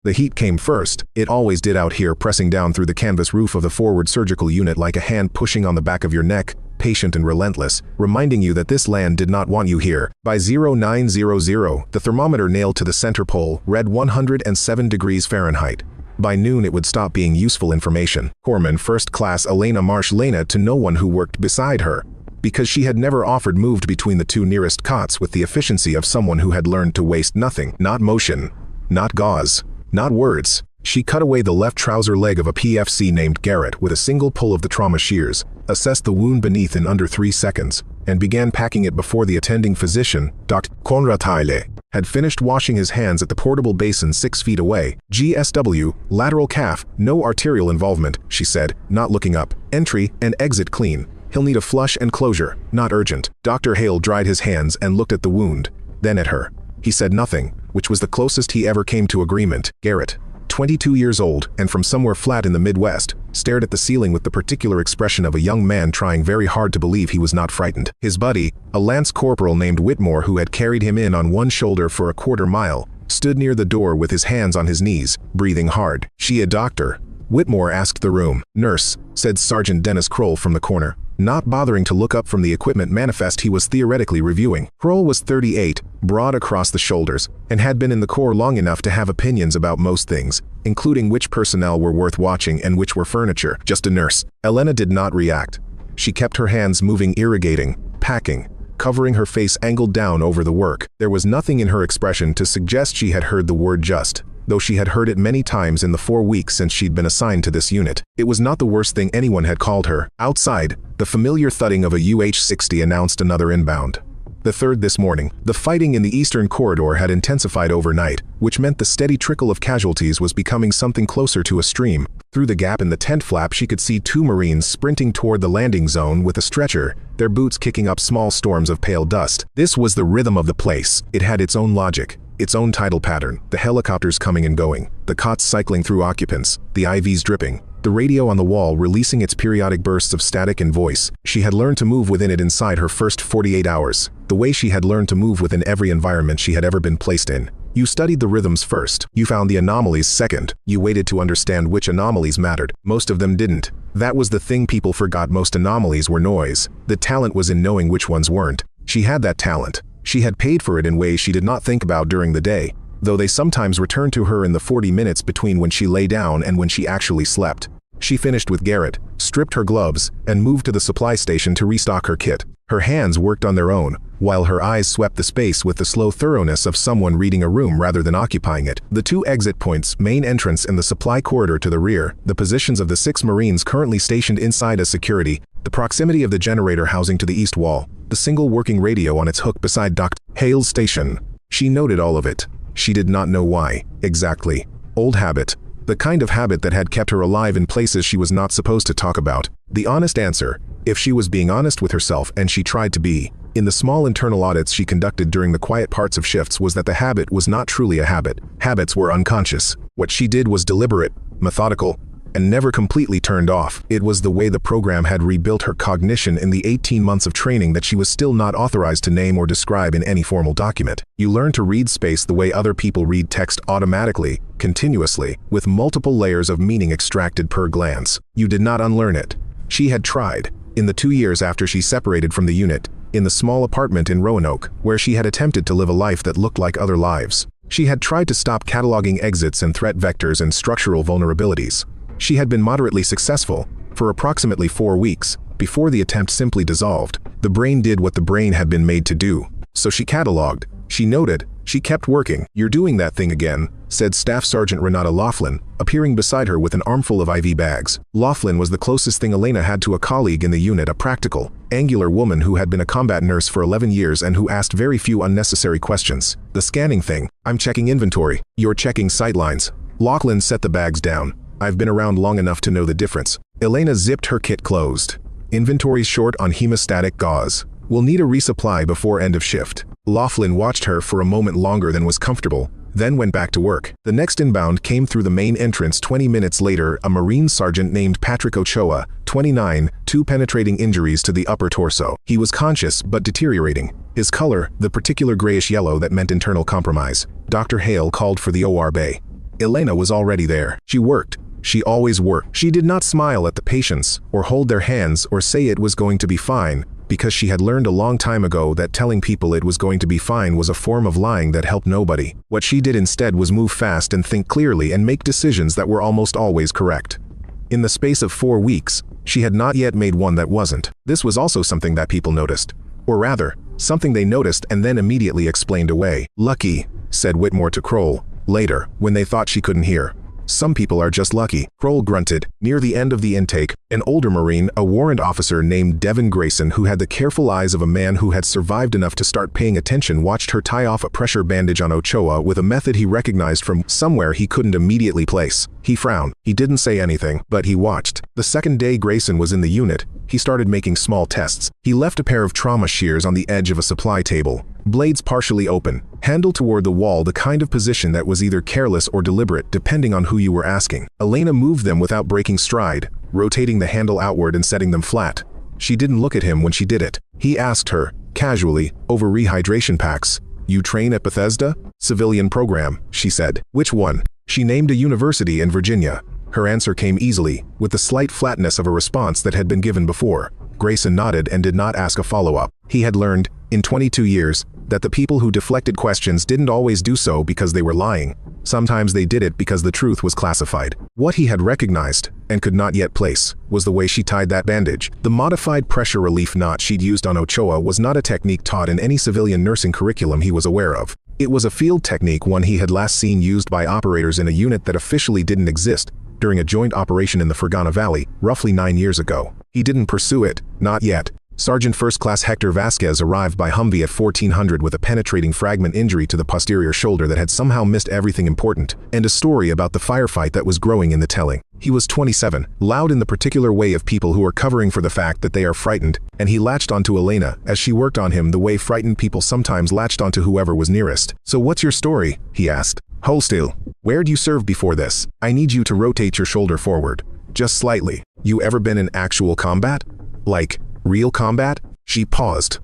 The heat came first. It always did out here, pressing down through the canvas roof of the forward surgical unit like a hand pushing on the back of your neck, patient and relentless, reminding you that this land did not want you here. By 0900, the thermometer nailed to the center pole read 107 degrees Fahrenheit. By noon it would stop being useful information. Corpsman First Class Elena Marsh Lena to no one who worked beside her, because she had never offered moved between the two nearest cots with the efficiency of someone who had learned to waste nothing. Not motion, not gauze, not words. She cut away the left trouser leg of a PFC named Garrett with a single pull of the trauma shears, assessed the wound beneath in under 3 seconds, and began packing it before the attending physician, Dr. Konrad Heile, had finished washing his hands at the portable basin 6 feet away. GSW, lateral calf, no arterial involvement, she said, not looking up. Entry and exit clean. He'll need a flush and closure, not urgent. Dr. Hale dried his hands and looked at the wound, then at her. He said nothing, which was the closest he ever came to agreement. Garrett, 22 years old and from somewhere flat in the Midwest, stared at the ceiling with the particular expression of a young man trying very hard to believe he was not frightened. His buddy, a lance corporal named Whitmore who had carried him in on one shoulder for a quarter mile, stood near the door with his hands on his knees, breathing hard. "She a doctor?" Whitmore asked the room. "Nurse," said Sergeant Dennis Kroll from the corner, not bothering to look up from the equipment manifest he was theoretically reviewing. Kroll was 38, broad across the shoulders, and had been in the Corps long enough to have opinions about most things, including which personnel were worth watching and which were furniture. "Just a nurse." Elena did not react. She kept her hands moving, irrigating, packing, covering her face angled down over the work. There was nothing in her expression to suggest she had heard the word just, though she had heard it many times in the 4 weeks since she'd been assigned to this unit. It was not the worst thing anyone had called her. Outside, the familiar thudding of a UH-60 announced another inbound. The third this morning. The fighting in the eastern corridor had intensified overnight, which meant the steady trickle of casualties was becoming something closer to a stream. Through the gap in the tent flap she could see 2 Marines sprinting toward the landing zone with a stretcher, their boots kicking up small storms of pale dust. This was the rhythm of the place. It had its own logic, its own tidal pattern, the helicopters coming and going, the cots cycling through occupants, the IVs dripping, the radio on the wall releasing its periodic bursts of static and voice. She had learned to move within it inside her first 48 hours, the way she had learned to move within every environment she had ever been placed in. You studied the rhythms first, you found the anomalies second, you waited to understand which anomalies mattered. Most of them didn't. That was the thing people forgot. Most anomalies were noise. The talent was in knowing which ones weren't. She had that talent. She had paid for it in ways she did not think about during the day, though they sometimes returned to her in the 40 minutes between when she lay down and when she actually slept. She finished with Garrett, stripped her gloves, and moved to the supply station to restock her kit. Her hands worked on their own, while her eyes swept the space with the slow thoroughness of someone reading a room rather than occupying it. The 2 exit points, main entrance and the supply corridor to the rear, the positions of the 6 Marines currently stationed inside as security, the proximity of the generator housing to the east wall, the single working radio on its hook beside Dr. Hale's station. She noted all of it. She did not know why, exactly. Old habit. The kind of habit that had kept her alive in places she was not supposed to talk about. The honest answer, if she was being honest with herself, and she tried to be, in the small internal audits she conducted during the quiet parts of shifts, was that the habit was not truly a habit. Habits were unconscious. What she did was deliberate, methodical, and never completely turned off. It was the way the program had rebuilt her cognition in the 18 months of training that she was still not authorized to name or describe in any formal document. You learn to read space the way other people read text, automatically, continuously, with multiple layers of meaning extracted per glance. You did not unlearn it. She had tried. In the 2 years after she separated from the unit, in the small apartment in Roanoke, where she had attempted to live a life that looked like other lives, she had tried to stop cataloging exits and threat vectors and structural vulnerabilities. She had been moderately successful, for approximately 4 weeks, before the attempt simply dissolved. The brain did what the brain had been made to do. So she cataloged, she noted, she kept working. "You're doing that thing again," said Staff Sergeant Renata Laughlin, appearing beside her with an armful of IV bags. Laughlin was the closest thing Elena had to a colleague in the unit, a practical, angular woman who had been a combat nurse for 11 years and who asked very few unnecessary questions. "The scanning thing. I'm checking inventory. You're checking sightlines." Laughlin set the bags down. "I've been around long enough to know the difference." Elena zipped her kit closed. "Inventory's short on hemostatic gauze. We'll need a resupply before end of shift." Laughlin watched her for a moment longer than was comfortable, then went back to work. The next inbound came through the main entrance 20 minutes later, a Marine sergeant named Patrick Ochoa, 29, 2 penetrating injuries to the upper torso. He was conscious but deteriorating. His color, the particular grayish yellow that meant internal compromise. Dr. Hale called for the OR bay. Elena was already there. She worked. She always worked. She did not smile at the patients, or hold their hands, or say it was going to be fine, because she had learned a long time ago that telling people it was going to be fine was a form of lying that helped nobody. What she did instead was move fast and think clearly and make decisions that were almost always correct. In the space of 4 weeks, she had not yet made one that wasn't. This was also something that people noticed. Or rather, something they noticed and then immediately explained away. "Lucky," said Whitmore to Kroll, later, when they thought she couldn't hear. "Some people are just lucky." Kroll grunted. Near the end of the intake, an older Marine, a warrant officer named Devin Grayson, who had the careful eyes of a man who had survived enough to start paying attention, watched her tie off a pressure bandage on Ochoa with a method he recognized from somewhere he couldn't immediately place. He frowned. He didn't say anything, but he watched. The second day Grayson was in the unit, he started making small tests. He left a pair of trauma shears on the edge of a supply table, blades partially open, handle toward the wall, the kind of position that was either careless or deliberate, depending on who you were asking. Elena moved them without breaking stride, rotating the handle outward and setting them flat. She didn't look at him when she did it. He asked her, casually, over rehydration packs. "You train at Bethesda?" "Civilian program," she said. "Which one?" She named a university in Virginia. Her answer came easily, with the slight flatness of a response that had been given before. Grayson nodded and did not ask a follow-up. He had learned, in 22 years, that the people who deflected questions didn't always do so because they were lying. Sometimes they did it because the truth was classified. What he had recognized, and could not yet place, was the way she tied that bandage. The modified pressure relief knot she'd used on Ochoa was not a technique taught in any civilian nursing curriculum he was aware of. It was a field technique, one he had last seen used by operators in a unit that officially didn't exist, during a joint operation in the Fergana Valley, roughly 9 years ago. He didn't pursue it, not yet. Sergeant First Class Hector Vasquez arrived by Humvee at 1400 with a penetrating fragment injury to the posterior shoulder that had somehow missed everything important, and a story about the firefight that was growing in the telling. He was 27, loud in the particular way of people who are covering for the fact that they are frightened, and he latched onto Elena as she worked on him the way frightened people sometimes latched onto whoever was nearest. "So what's your story?" he asked. "Hold still. Where'd you serve before this? I need you to rotate your shoulder forward. Just slightly. You ever been in actual combat? Like, real combat?" She paused.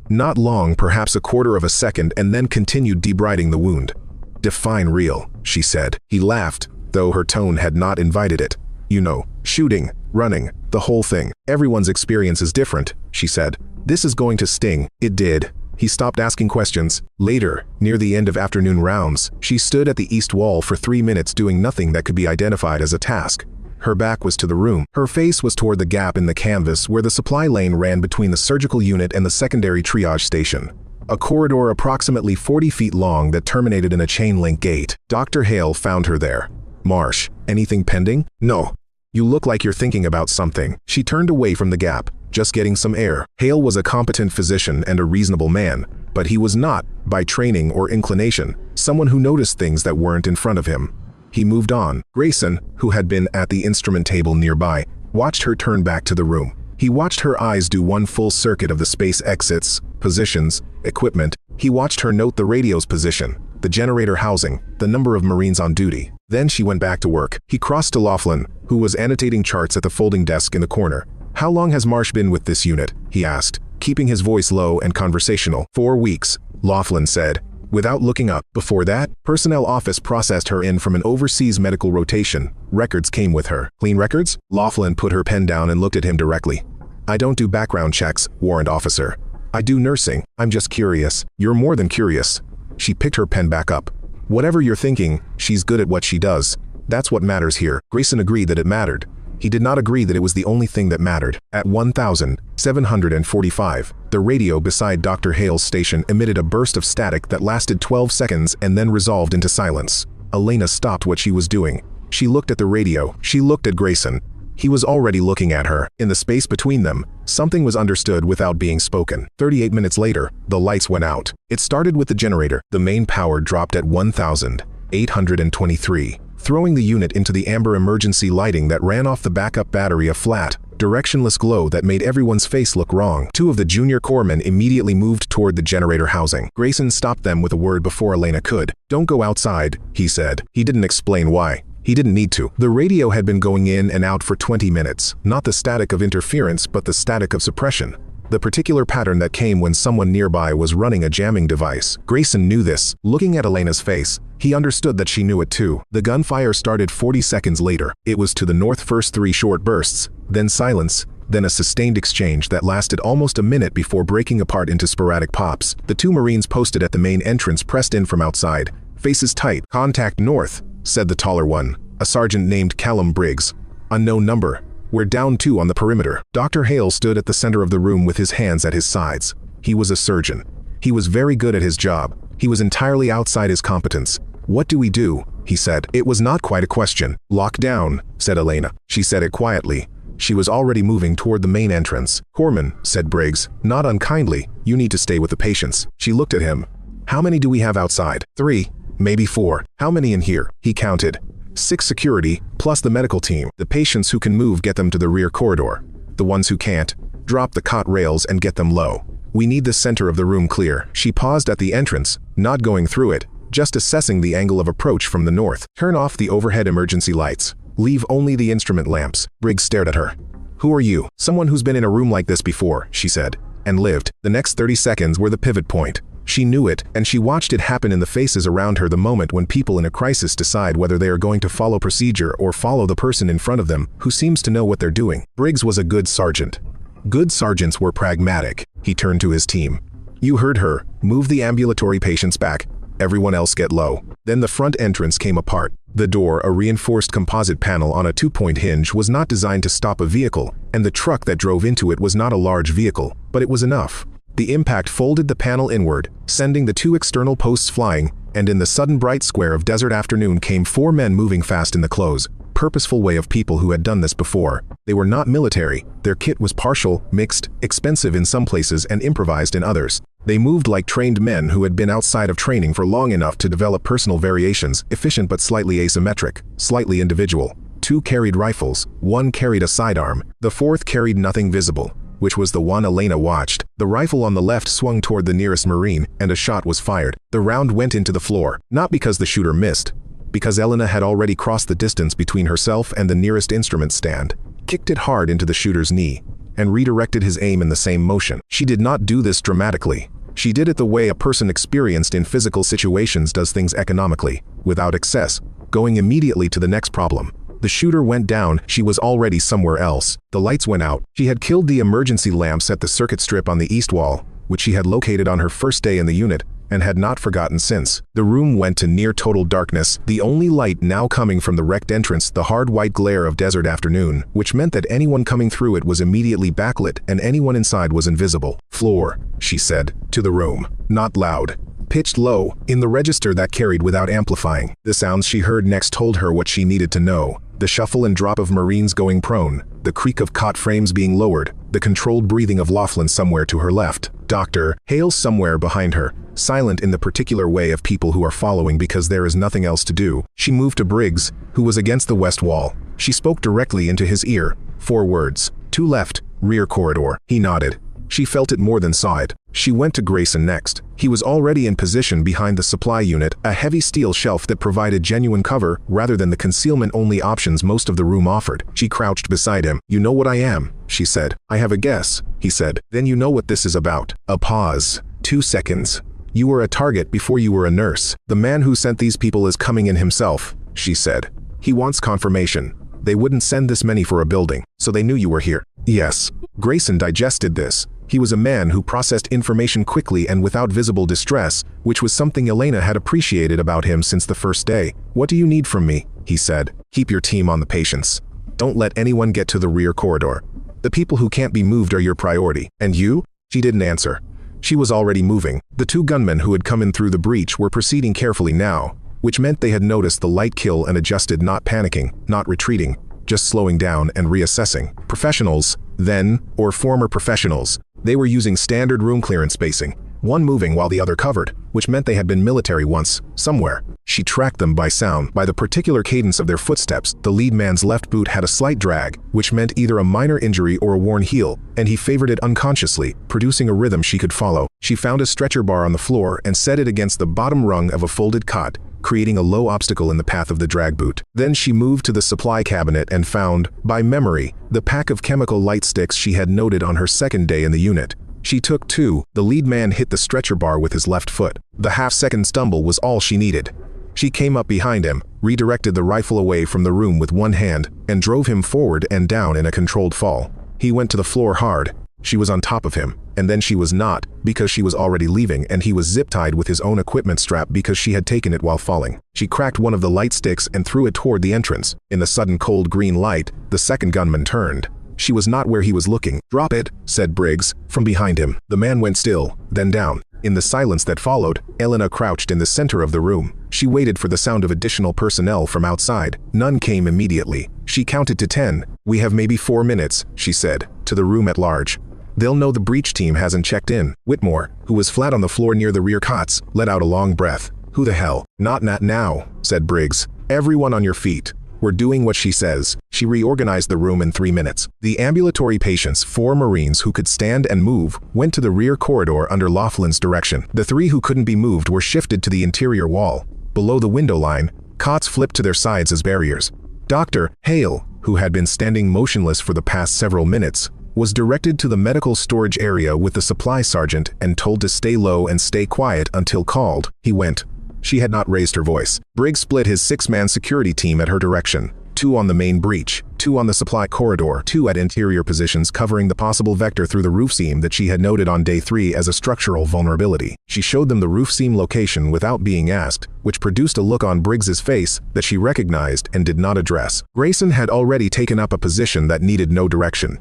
Not long, perhaps a quarter of a second, and then continued debriding the wound. "Define real," she said. He laughed, though her tone had not invited it. "You know, shooting, running, the whole thing. Everyone's experience is different," she said. "This is going to sting." It did. He stopped asking questions. Later, near the end of afternoon rounds, she stood at the east wall for 3 minutes doing nothing that could be identified as a task. Her back was to the room. Her face was toward the gap in the canvas where the supply lane ran between the surgical unit and the secondary triage station. A corridor approximately 40 feet long that terminated in a chain-link gate. Dr. Hale found her there. "Marsh, anything pending?" "No." "You look like you're thinking about something." She turned away from the gap. "Just getting some air." Hale was a competent physician and a reasonable man, but he was not, by training or inclination, someone who noticed things that weren't in front of him. He moved on. Grayson, who had been at the instrument table nearby, watched her turn back to the room. He watched her eyes do one full circuit of the space exits, positions, equipment. He watched her note the radio's position, the generator housing, the number of Marines on duty. Then she went back to work. He crossed to Laughlin, who was annotating charts at the folding desk in the corner. "How long has Marsh been with this unit?" he asked, keeping his voice low and conversational. 4 weeks, Laughlin said, without looking up. Before that, personnel office processed her in from an overseas medical rotation. Records came with her. "Clean records?" Laughlin put her pen down and looked at him directly. "I don't do background checks, warrant officer. I do nursing. I'm just curious." "You're more than curious." She picked her pen back up. "Whatever you're thinking, she's good at what she does. That's what matters here." Grayson agreed that it mattered. He did not agree that it was the only thing that mattered. At 1745, the radio beside Dr. Hale's station emitted a burst of static that lasted 12 seconds and then resolved into silence. Elena stopped what she was doing. She looked at the radio. She looked at Grayson. He was already looking at her. In the space between them, something was understood without being spoken. 38 minutes later, the lights went out. It started with the generator. The main power dropped at 1823. Throwing the unit into the amber emergency lighting that ran off the backup battery, a flat, directionless glow that made everyone's face look wrong. 2 of the junior corpsmen immediately moved toward the generator housing. Grayson stopped them with a word before Elena could. "Don't go outside," he said. He didn't explain why. He didn't need to. The radio had been going in and out for 20 minutes, not the static of interference but the static of suppression. the particular pattern that came when someone nearby was running a jamming device. Grayson knew this. Looking at Elena's face, he understood that she knew it too. The gunfire started 40 seconds later. It was to the north, first 3 short bursts, then silence, then a sustained exchange that lasted almost a minute before breaking apart into sporadic pops. The 2 Marines posted at the main entrance pressed in from outside. Faces tight. "Contact north," said the taller one, a sergeant named Callum Briggs. "Unknown number. We're down 2 on the perimeter." Dr. Hale stood at the center of the room with his hands at his sides. He was a surgeon. He was very good at his job. He was entirely outside his competence. "What do we do?" he said. It was not quite a question. "Lock down," said Elena. She said it quietly. She was already moving toward the main entrance. "Corman," said Briggs, not unkindly, "you need to stay with the patients." She looked at him. "How many do we have outside?" 3, maybe 4. "How many in here?" He counted. 6 security, plus the medical team. The patients who can move, get them to the rear corridor. The ones who can't, drop the cot rails and get them low. We need the center of the room clear. She paused at the entrance, not going through it, just assessing the angle of approach from the north. "Turn off the overhead emergency lights. Leave only the instrument lamps." Briggs stared at her. "Who are you?" "Someone who's been in a room like this before," she said, and lived. The next 30 seconds were the pivot point. She knew it, and she watched it happen in the faces around her the moment when people in a crisis decide whether they are going to follow procedure or follow the person in front of them who seems to know what they're doing. Briggs was a good sergeant. Good sergeants were pragmatic. He turned to his team. "You heard her. Move the ambulatory patients back. Everyone else get low." Then the front entrance came apart. The door, a reinforced composite panel on a 2-point hinge, was not designed to stop a vehicle, and the truck that drove into it was not a large vehicle, but it was enough. The impact folded the panel inward, sending the 2 external posts flying, and in the sudden bright square of desert afternoon came 4 men moving fast in the clothes, purposeful way of people who had done this before. They were not military. Their kit was partial, mixed, expensive in some places and improvised in others. They moved like trained men who had been outside of training for long enough to develop personal variations, efficient but slightly asymmetric, slightly individual. 2 carried rifles, 1 carried a sidearm, the 4th carried nothing visible, which was the one Elena watched. The rifle on the left swung toward the nearest Marine, and a shot was fired. The round went into the floor, not because the shooter missed, because Elena had already crossed the distance between herself and the nearest instrument stand, kicked it hard into the shooter's knee, and redirected his aim in the same motion. She did not do this dramatically. She did it the way a person experienced in physical situations does things, economically, without excess, going immediately to the next problem. The shooter went down. She was already somewhere else. The lights went out. She had killed the emergency lamps at the circuit strip on the east wall, which she had located on her first day in the unit, and had not forgotten since. The room went to near total darkness, the only light now coming from the wrecked entrance, the hard white glare of desert afternoon, which meant that anyone coming through it was immediately backlit and anyone inside was invisible. "Floor," she said, to the room. Not loud. Pitched low, in the register that carried without amplifying. The sounds she heard next told her what she needed to know. The shuffle and drop of Marines going prone, the creak of cot frames being lowered, the controlled breathing of Laughlin somewhere to her left. Dr. Hale somewhere behind her, silent in the particular way of people who are following because there is nothing else to do. She moved to Briggs, who was against the west wall. She spoke directly into his ear. 4 words. 2 left, rear corridor. He nodded. She felt it more than saw it. She went to Grayson next. He was already in position behind the supply unit, a heavy steel shelf that provided genuine cover rather than the concealment-only options most of the room offered. She crouched beside him. "You know what I am," she said. "I have a guess," he said. "Then you know what this is about." A pause. 2 seconds. "You were a target before you were a nurse. The man who sent these people is coming in himself," she said. "He wants confirmation. They wouldn't send this many for a building, so they knew you were here." "Yes." Grayson digested this. He was a man who processed information quickly and without visible distress, which was something Elena had appreciated about him since the first day. "What do you need from me?" he said. "Keep your team on the patients. Don't let anyone get to the rear corridor. The people who can't be moved are your priority. And you?" She didn't answer. She was already moving. The 2 gunmen who had come in through the breach were proceeding carefully now, which meant they had noticed the light kill and adjusted, not panicking, not retreating, just slowing down and reassessing. Professionals, then, or former professionals. They were using standard room clearance spacing, one moving while the other covered, which meant they had been military once, somewhere. She tracked them by sound, by the particular cadence of their footsteps. The lead man's left boot had a slight drag, which meant either a minor injury or a worn heel, and he favored it unconsciously, producing a rhythm she could follow. She found a stretcher bar on the floor and set it against the bottom rung of a folded cot, creating a low obstacle in the path of the drag boot. Then she moved to the supply cabinet and found, by memory, the pack of chemical light sticks she had noted on her second day in the unit. She took two. The lead man hit the stretcher bar with his left foot. The half-second stumble was all she needed. She came up behind him, redirected the rifle away from the room with one hand, and drove him forward and down in a controlled fall. He went to the floor hard. She was on top of him, and then she was not, because she was already leaving, and he was zip-tied with his own equipment strap because she had taken it while falling. She cracked one of the light sticks and threw it toward the entrance. In the sudden cold green light, the second gunman turned. She was not where he was looking. "Drop it," said Briggs, from behind him. The man went still, then down. In the silence that followed, Elena crouched in the center of the room. She waited for the sound of additional personnel from outside. None came immediately. She counted to 10. "We have maybe 4 minutes," she said, to the room at large. "They'll know the breach team hasn't checked in." Whitmore, who was flat on the floor near the rear cots, let out a long breath. "Who the hell?" "Not now," said Briggs. "Everyone on your feet. We're doing what she says." She reorganized the room in 3 minutes. The ambulatory patients, 4 Marines who could stand and move, went to the rear corridor under Laughlin's direction. The 3 who couldn't be moved were shifted to the interior wall. Below the window line, cots flipped to their sides as barriers. Dr. Hale, who had been standing motionless for the past several minutes, was directed to the medical storage area with the supply sergeant and told to stay low and stay quiet until called. He went. She had not raised her voice. Briggs split his 6-man security team at her direction. 2 on the main breach, 2 on the supply corridor, 2 at interior positions covering the possible vector through the roof seam that she had noted on day 3 as a structural vulnerability. She showed them the roof seam location without being asked, which produced a look on Briggs's face that she recognized and did not address. Grayson had already taken up a position that needed no direction.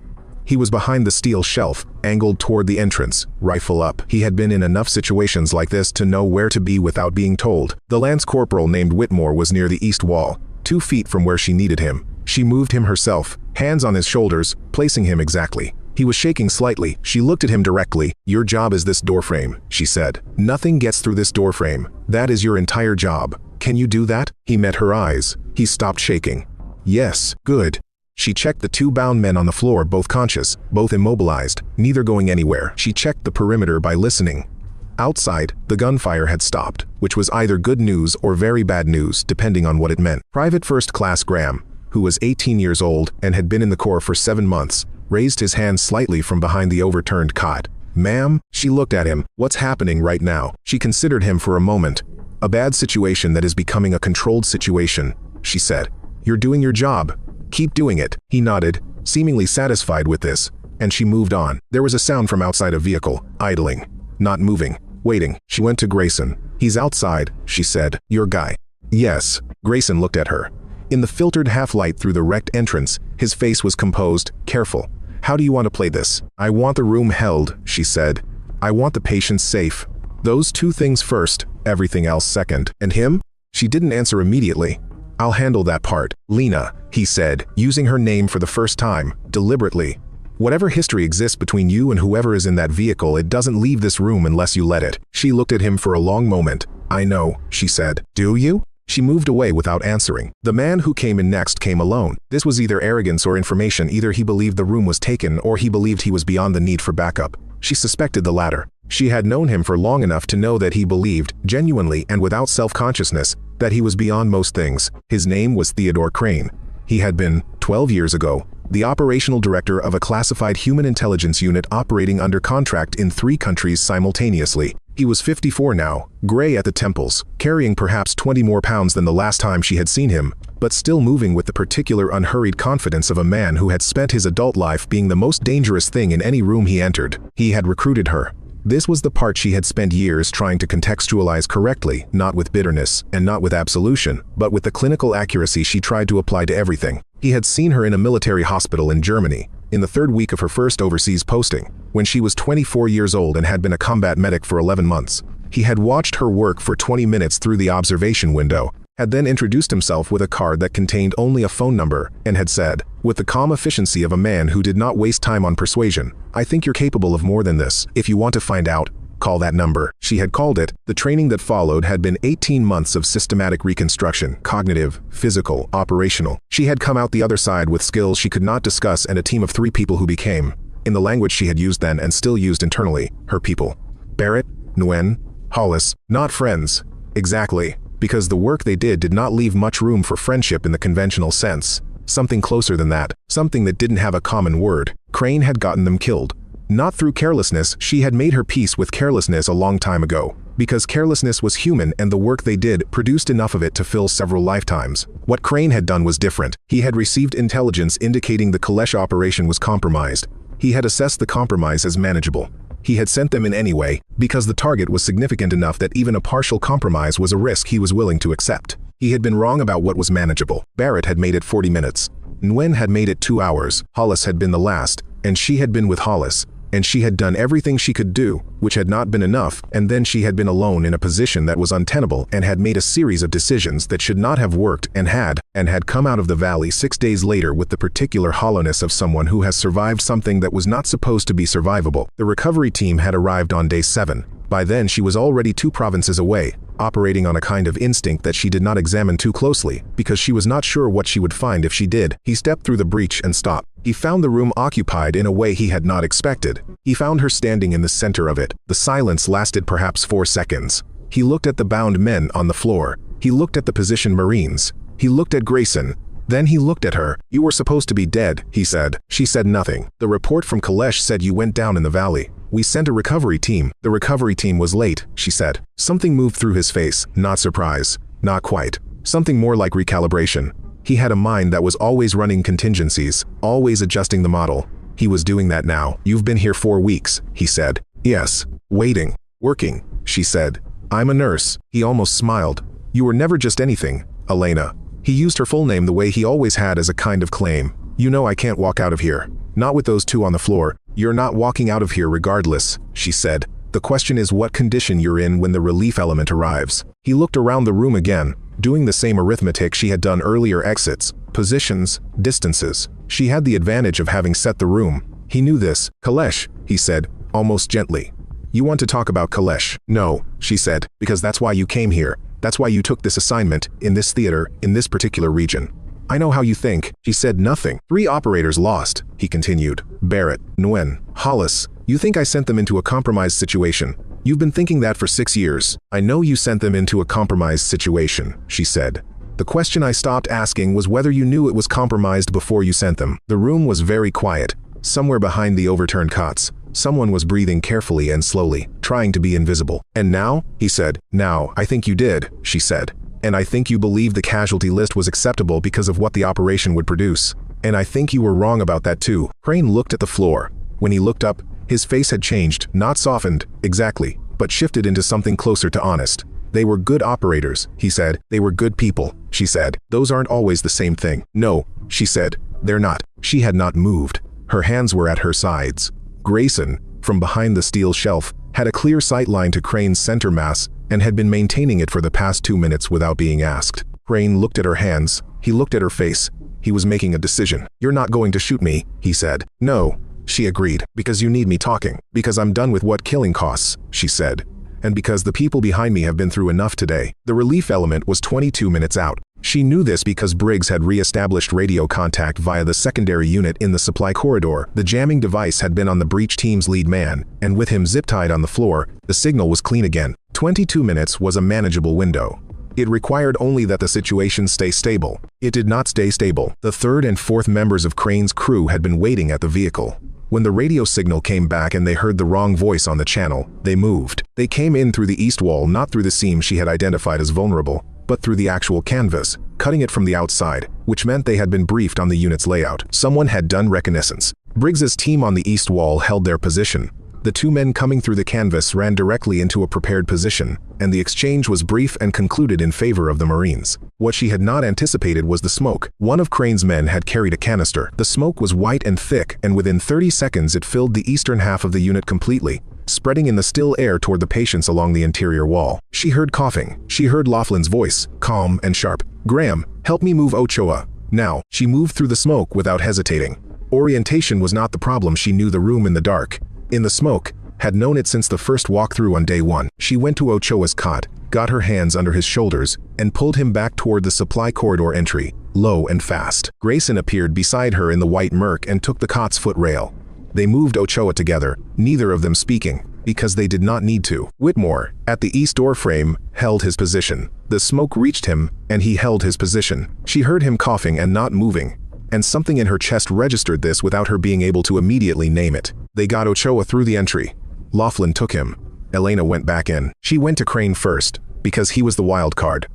He was behind the steel shelf, angled toward the entrance, rifle up. He had been in enough situations like this to know where to be without being told. The lance corporal named Whitmore was near the east wall, 2 feet from where she needed him. She moved him herself, hands on his shoulders, placing him exactly. He was shaking slightly. She looked at him directly. "Your job is this doorframe," she said. "Nothing gets through this doorframe. That is your entire job. Can you do that?" He met her eyes. He stopped shaking. "Yes, good." She checked the 2 bound men on the floor, both conscious, both immobilized, neither going anywhere. She checked the perimeter by listening. Outside, the gunfire had stopped, which was either good news or very bad news, depending on what it meant. Private First Class Graham, who was 18 years old and had been in the Corps for 7 months, raised his hand slightly from behind the overturned cot. "Ma'am?" She looked at him. "What's happening right now?" She considered him for a moment. "A bad situation that is becoming a controlled situation," she said. "You're doing your job. Keep doing it." He nodded, seemingly satisfied with this, and she moved on. There was a sound from outside a vehicle, idling, not moving, waiting. She went to Grayson. "He's outside," she said. "Your guy?" "Yes." Grayson looked at her. In the filtered half-light through the wrecked entrance, his face was composed, careful. "How do you want to play this?" "I want the room held," she said. "I want the patients safe. Those 2 things first, everything else second." "And him?" She didn't answer immediately. "I'll handle that part." "Lena," he said, using her name for the first time, deliberately. "Whatever history exists between you and whoever is in that vehicle, it doesn't leave this room unless you let it." She looked at him for a long moment. "I know," she said. "Do you?" She moved away without answering. The man who came in next came alone. This was either arrogance or information. Either he believed the room was taken or he believed he was beyond the need for backup. She suspected the latter. She had known him for long enough to know that he believed, genuinely and without self-consciousness, that he was beyond most things. His name was Theodore Crane. He had been, 12 years ago, the operational director of a classified human intelligence unit operating under contract in 3 countries simultaneously. He was 54 now, gray at the temples, carrying perhaps 20 more pounds than the last time she had seen him, but still moving with the particular unhurried confidence of a man who had spent his adult life being the most dangerous thing in any room he entered. He had recruited her. This was the part she had spent years trying to contextualize correctly, not with bitterness, and not with absolution, but with the clinical accuracy she tried to apply to everything. He had seen her in a military hospital in Germany, in the 3rd week of her first overseas posting, when she was 24 years old and had been a combat medic for 11 months. He had watched her work for 20 minutes through the observation window, had then introduced himself with a card that contained only a phone number, and had said, with the calm efficiency of a man who did not waste time on persuasion, "I think you're capable of more than this. If you want to find out, call that number." She had called it. The training that followed had been 18 months of systematic reconstruction, cognitive, physical, operational. She had come out the other side with skills she could not discuss and a team of 3 people who became, in the language she had used then and still used internally, her people. Barrett, Nguyen, Hollis, not friends. Exactly. because the work they did not leave much room for friendship in the conventional sense. Something closer than that, something that didn't have a common word. Crane had gotten them killed. Not through carelessness, she had made her peace with carelessness a long time ago. Because carelessness was human and the work they did produced enough of it to fill several lifetimes. What Crane had done was different. He had received intelligence indicating the Kalesh operation was compromised. He had assessed the compromise as manageable. He had sent them in anyway, because the target was significant enough that even a partial compromise was a risk he was willing to accept. He had been wrong about what was manageable. Barrett had made it 40 minutes. Nguyen had made it 2 hours. Hollis had been the last, and she had been with Hollis. And she had done everything she could do, which had not been enough, and then she had been alone in a position that was untenable and had made a series of decisions that should not have worked and had come out of the valley 6 days later with the particular hollowness of someone who has survived something that was not supposed to be survivable. The recovery team had arrived on day 7. By then she was already 2 provinces away, operating on a kind of instinct that she did not examine too closely, because she was not sure what she would find if she did. He stepped through the breach and stopped. He found the room occupied in a way he had not expected. He found her standing in the center of it. The silence lasted perhaps 4 seconds. He looked at the bound men on the floor. He looked at the positioned Marines. He looked at Grayson. Then he looked at her. "You were supposed to be dead," he said. She said nothing. "The report from Kalesh said you went down in the valley. We sent a recovery team. The recovery team was late," she said. Something moved through his face, not surprise. Not quite. Something more like recalibration. He had a mind that was always running contingencies, always adjusting the model. He was doing that now. "You've been here 4 weeks," he said. "Yes. Waiting. Working," she said. "I'm a nurse." He almost smiled. "You were never just anything, Elena." He used her full name the way he always had as a kind of claim. "You know I can't walk out of here. Not with those 2 on the floor. You're not walking out of here regardless," she said. "The question is what condition you're in when the relief element arrives." He looked around the room again, doing the same arithmetic she had done earlier: exits, positions, distances. She had the advantage of having set the room. He knew this. "Kalesh," he said, almost gently. "You want to talk about Kalesh?" "No," she said, "because that's why you came here. That's why you took this assignment, in this theater, in this particular region. I know how you think." She said nothing. 3 operators lost, he continued. Barrett, Nguyen, Hollis. "You think I sent them into a compromised situation. You've been thinking that for 6 years. I know you sent them into a compromised situation," she said. "The question I stopped asking was whether you knew it was compromised before you sent them." The room was very quiet. Somewhere behind the overturned cots, someone was breathing carefully and slowly, trying to be invisible. "And now?" he said. "Now, I think you did," she said. "And I think you believed the casualty list was acceptable because of what the operation would produce. And I think you were wrong about that too." Crane looked at the floor. When he looked up, his face had changed, not softened, exactly, but shifted into something closer to honest. "They were good operators," he said. "They were good people," she said. "Those aren't always the same thing." "No," she said. "They're not." She had not moved. Her hands were at her sides. Grayson, from behind the steel shelf, had a clear sight line to Crane's center mass and had been maintaining it for the past 2 minutes without being asked. Crane looked at her hands. He looked at her face. He was making a decision. "You're not going to shoot me," he said. "No," she agreed. "Because you need me talking. Because I'm done with what killing costs," she said. "And because the people behind me have been through enough today." The relief element was 22 minutes out. She knew this because Briggs had re-established radio contact via the secondary unit in the supply corridor. The jamming device had been on the breach team's lead man, and with him zip-tied on the floor, the signal was clean again. 22 minutes was a manageable window. It required only that the situation stay stable. It did not stay stable. The 3rd and 4th members of Crane's crew had been waiting at the vehicle. When the radio signal came back and they heard the wrong voice on the channel, they moved. They came in through the east wall, not through the seam she had identified as vulnerable, but through the actual canvas, cutting it from the outside, which meant they had been briefed on the unit's layout. Someone had done reconnaissance. Briggs's team on the east wall held their position. The 2 men coming through the canvas ran directly into a prepared position, and the exchange was brief and concluded in favor of the Marines. What she had not anticipated was the smoke. One of Crane's men had carried a canister. The smoke was white and thick, and within 30 seconds it filled the eastern half of the unit completely, spreading in the still air toward the patients along the interior wall. She heard coughing. She heard Laughlin's voice, calm and sharp. "Graham, help me move Ochoa. Now." She moved through the smoke without hesitating. Orientation was not the problem. She knew the room in the dark, in the smoke, had known it since the first walkthrough on day 1. She went to Ochoa's cot, got her hands under his shoulders, and pulled him back toward the supply corridor entry, low and fast. Grayson appeared beside her in the white murk and took the cot's footrail. They moved Ochoa together, neither of them speaking. because they did not need to. Whitmore, at the east doorframe, held his position. The smoke reached him, and he held his position. She heard him coughing and not moving, and something in her chest registered this without her being able to immediately name it. They got Ochoa through the entry. Laughlin took him. Elena went back in. She went to Crane first, because he was the wild card.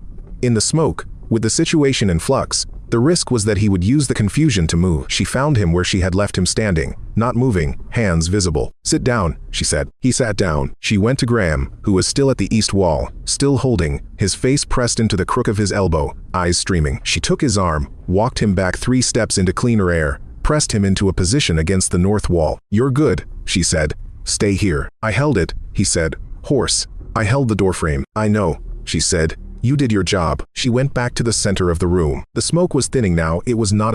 In the smoke, with the situation in flux, the risk was that he would use the confusion to move. She found him where she had left him standing, not moving, hands visible. "Sit down," she said. He sat down. She went to Graham, who was still at the east wall, still holding, his face pressed into the crook of his elbow, eyes streaming. She took his arm, walked him back 3 steps into cleaner air, pressed him into a position against the north wall. "You're good," she said. "Stay here." "I held it," he said, hoarse. "I held the doorframe." "I know," she said. "You did your job." She went back to the center of the room. The smoke was thinning now. It was not